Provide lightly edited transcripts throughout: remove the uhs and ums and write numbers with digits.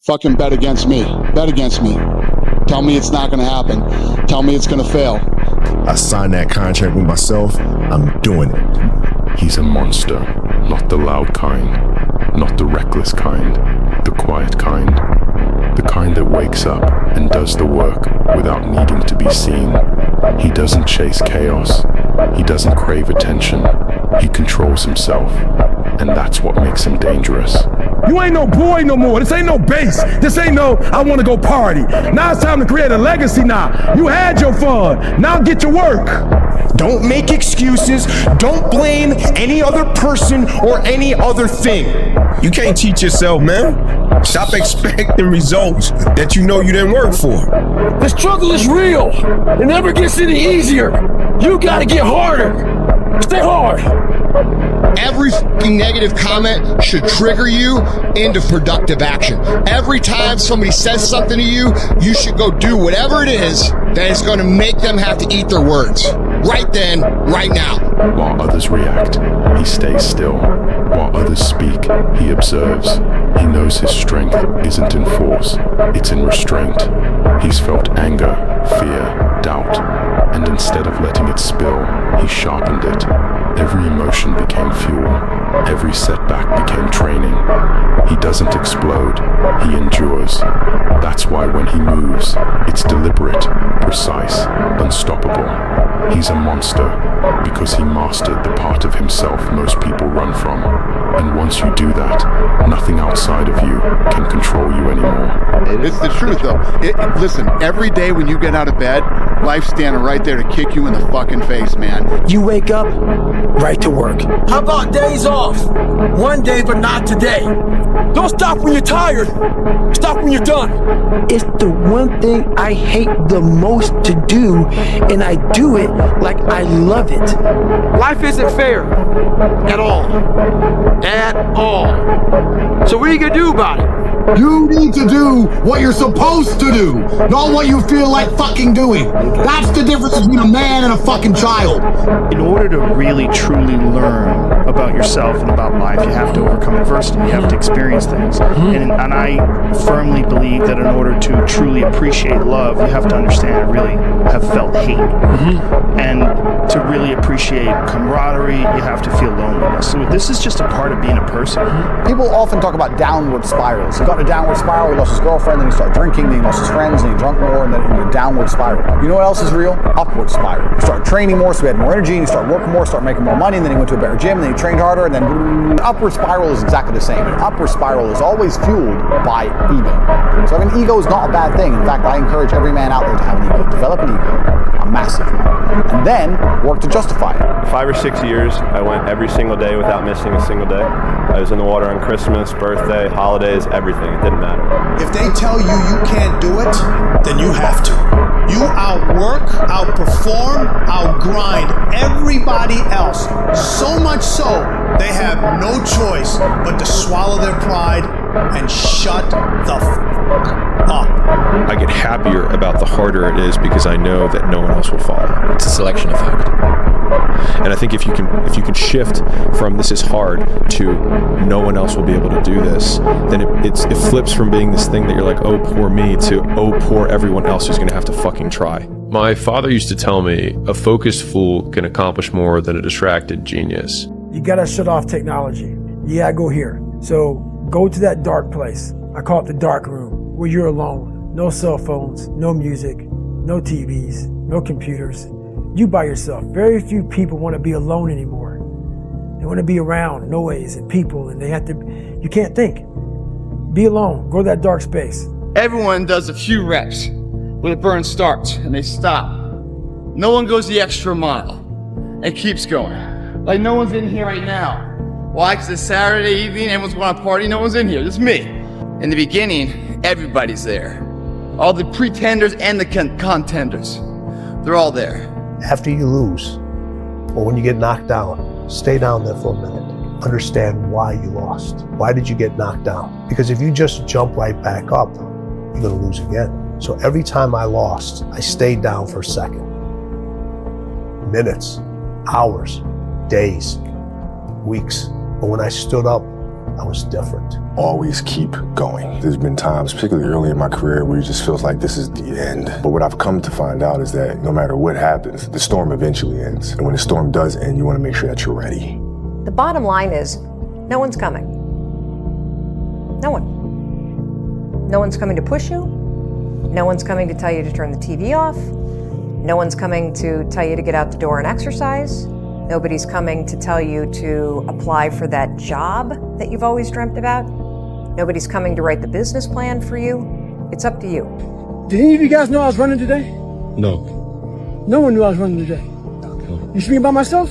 Fucking bet against me. Bet against me. Tell me it's not gonna happen. Tell me it's gonna fail. I signed that contract with myself. I'm doing it. He's a monster, not the loud kind, not the reckless kind, the quiet kind. The kind that wakes up and does the work without needing to be seen. He doesn't chase chaos. He doesn't crave attention. He controls himself. And that's what makes him dangerous. You ain't no boy no more. This ain't no base. This ain't no, I want to go party. Now it's time to create a legacy now. You had your fun. Now get to work. Don't make excuses. Don't blame any other person or any other thing. You can't cheat yourself, man. Stop expecting results that you know you didn't work for. The struggle is real. It never gets any easier. You gotta get harder. Stay hard. Every negative comment should trigger you into productive action. Every time somebody says something to you, you should go do whatever it is that is going to make them have to eat their words. Right then, right now. While others react, he stays still. While others speak, he observes. He knows his strength isn't in force, it's in restraint. He's felt anger, fear, doubt, and instead of letting it spill, he sharpened it. Every emotion became fuel. Every setback became training. He doesn't explode, he endures. That's why when he moves, it's deliberate, precise, unstoppable. He's a monster because he mastered the part of himself most people run from. And once you do that, nothing outside of you can control you anymore. It's the truth, though. Listen, every day when you get out of bed, life's standing right there to kick you in the fucking face, man. You wake up, right to work. How about days off? One day, but not today. Don't stop when you're tired. Stop when you're done. It's the one thing I hate the most to do, and I do it like I love it. Life isn't fair. At all. At all. So what are you gonna do about it? You need to do what you're supposed to do, not what you feel like fucking doing. That's the difference between a man and a fucking child. In order to really truly learn about yourself and about life, you have to overcome adversity. You have to experience things. And I firmly believe that in order to truly appreciate love, you have to understand and really have felt hate. And to really appreciate camaraderie, you have to feel loneliness. So this is just a part of being a person. People often talk about downward spirals. He got in a downward spiral, he lost his girlfriend, then he started drinking, then he lost his friends, then he drunk more, and then in a downward spiral. You know what else is real? Upward spiral. He started training more, so he had more energy, and he started working more, started making more money, and then he went to a better gym, and then he trained harder, and then upward spiral is exactly the same. An upward spiral is always fueled by ego. So having an ego is not a bad thing. In fact, I encourage every man out there to have an ego. Develop an ego, a massive one, and then work to justify it. 5 or 6 years, I went every single day without missing a single day. I was in the water on Christmas, birthday, holidays, everything. It didn't matter. If they tell you you can't do it, then you have to. You outwork, outperform, outgrind everybody else. So much so, they have no choice but to swallow their pride and shut the up. I get happier about the harder it is because I know that no one else will follow. It's a selection effect. And I think if you can shift from this is hard to no one else will be able to do this, then it flips from being this thing that you're like, oh, poor me, to oh, poor everyone else who's going to have to fucking try. My father used to tell me, a focused fool can accomplish more than a distracted genius. You gotta shut off technology. You gotta go here. So go to that dark place. I call it the dark room, where you're alone. No cell phones, no music, no TVs, no computers. You by yourself. Very few people want to be alone anymore. They want to be around noise and people, and you can't think. Be alone, go to that dark space. Everyone does a few reps when the burn starts and they stop. No one goes the extra mile and keeps going. Like no one's in here right now. Why? Because it's Saturday evening, everyone's going to party, no one's in here, just me. In the beginning, everybody's there. All the pretenders and the contenders, they're all there. After you lose, or when you get knocked down, stay down there for a minute. Understand why you lost. Why did you get knocked down? Because if you just jump right back up, you're gonna lose again. So every time I lost, I stayed down for a second. Minutes, hours, days, weeks. But when I stood up, I was different. always keep going. There's been times, particularly early in my career, where it just feels like this is the end. But what I've come to find out is that no matter what happens, the storm eventually ends. And when the storm does end, you want to make sure that you're ready. The bottom line is, no one's coming. No one. No one's coming to push you. No one's coming to tell you to turn the TV off. No one's coming to tell you to get out the door and exercise. Nobody's coming to tell you to apply for that job that you've always dreamt about. Nobody's coming to write the business plan for you. It's up to you. Did any of you guys know I was running today? No. No one knew I was running today. No. You see me by myself?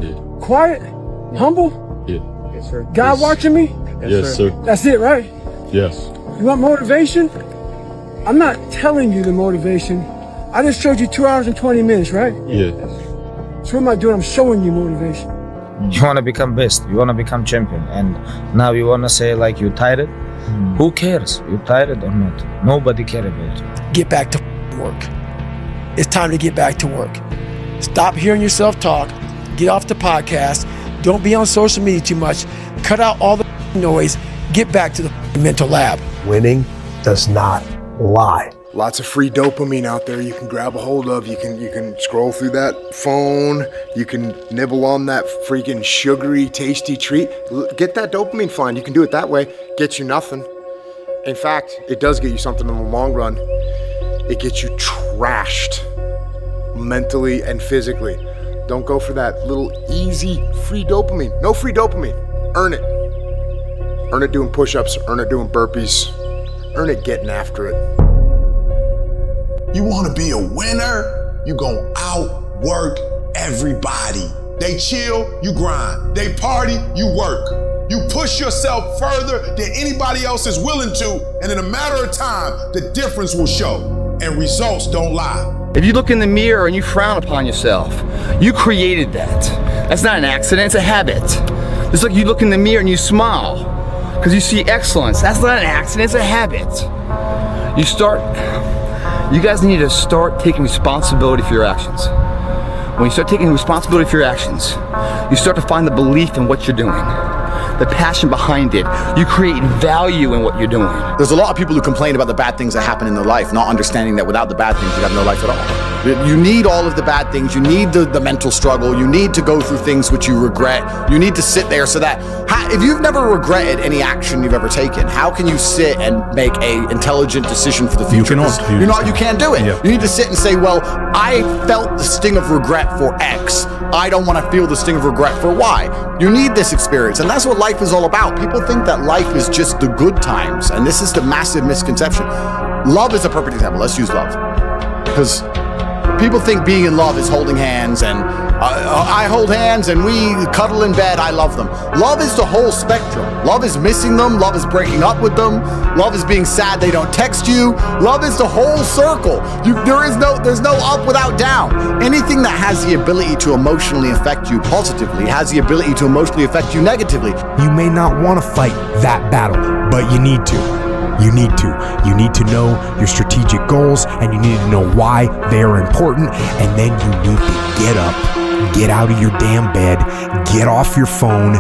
Yeah. Quiet? Yeah. Humble? Yeah. Yes, sir. God watching me? Yes, sir. That's it, right? Yes. You want motivation? I'm not telling you the motivation. I just showed you 2 hours and 20 minutes, right? Yeah. So what am I doing? I'm showing you motivation. You want to become best. You want to become champion. And now you want to say like you tired? Who cares? You tired or not? Nobody cares about you. Get back to work. It's time to get back to work. Stop hearing yourself talk. Get off the podcast. Don't be on social media too much. Cut out all the noise. Get back to the mental lab. Winning does not lie. Lots of free dopamine out there you can grab a hold of. You can scroll through that phone. You can nibble on that freaking sugary, tasty treat. Get that dopamine flying. You can do it that way. Gets you nothing. In fact, it does get you something in the long run. It gets you trashed mentally and physically. Don't go for that little easy free dopamine. No free dopamine. Earn it. Earn it doing push-ups. Earn it doing burpees. Earn it getting after it. You want to be a winner? You gon' outwork everybody. They chill, you grind. They party, you work. You push yourself further than anybody else is willing to, and in a matter of time, the difference will show, and results don't lie. If you look in the mirror and you frown upon yourself, you created that. That's not an accident, it's a habit. Just like you look in the mirror and you smile because you see excellence. That's not an accident, it's a habit. You guys need to start taking responsibility for your actions. When you start taking responsibility for your actions, you start to find the belief in what you're doing, the passion behind it. You create value in what you're doing. There's a lot of people who complain about the bad things that happen in their life, not understanding that without the bad things, you have no life at all. You need all of the bad things. You need the mental struggle. You need to go through things which you regret. You need to sit there so that, if you've never regretted any action you've ever taken, how can you sit and make an intelligent decision for the future? You can't do it. Yep. You need to sit and say, well, I felt the sting of regret for X. I don't want to feel the sting of regret for Y. You need this experience, and that's what life is all about. People think that life is just the good times, and this is the massive misconception. Love is a perfect example. Let's use love. Because people think being in love is holding hands, and I hold hands and we cuddle in bed, I love them. Love is the whole spectrum. Love is missing them. Love is breaking up with them. Love is being sad they don't text you. Love is the whole circle. There's no up without down. Anything that has the ability to emotionally affect you positively has the ability to emotionally affect you negatively. You may not want to fight that battle, but you need to. You need to. You need to know your strategic goals, and you need to know why they are important, and then you need to get up, get out of your damn bed, get off your phone,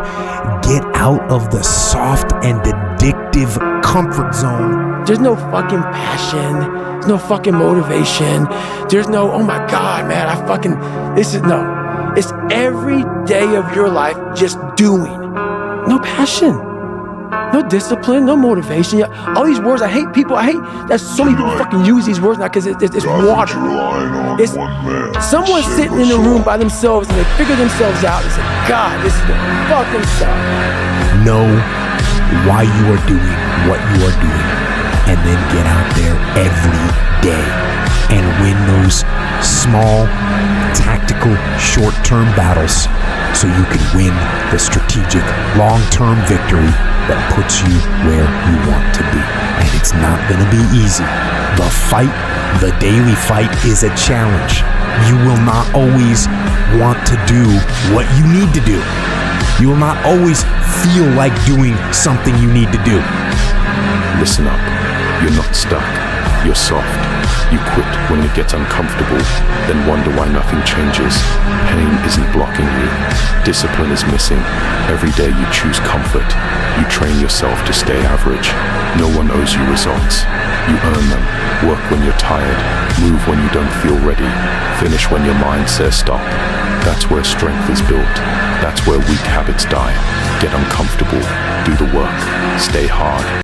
get out of the soft and addictive comfort zone. There's no fucking passion. There's no fucking motivation. There's no, oh my God, man, no. It's every day of your life just doing. No passion. No discipline, no motivation. All these words, I hate people. That so many people fucking use these words now because it's water. It's someone sitting in a room by themselves and they figure themselves out and say, God, this is the fucking stuff. Know why you are doing what you are doing, and then get out there every day and win those small, tactical, short-term battles so you can win the strategic, long-term victory that puts you where you want to be. And it's not going to be easy. The fight, the daily fight, is a challenge. You will not always want to do what you need to do. You will not always feel like doing something you need to do. Listen up. You're not stuck. You're soft. You quit when it gets uncomfortable, then wonder why nothing changes. Pain isn't blocking you. Discipline is missing. Every day you choose comfort. You train yourself to stay average. No one owes you results. You earn them. Work when you're tired. Move when you don't feel ready. Finish when your mind says stop. That's where strength is built. That's where weak habits die. Get uncomfortable. Do the work. Stay hard.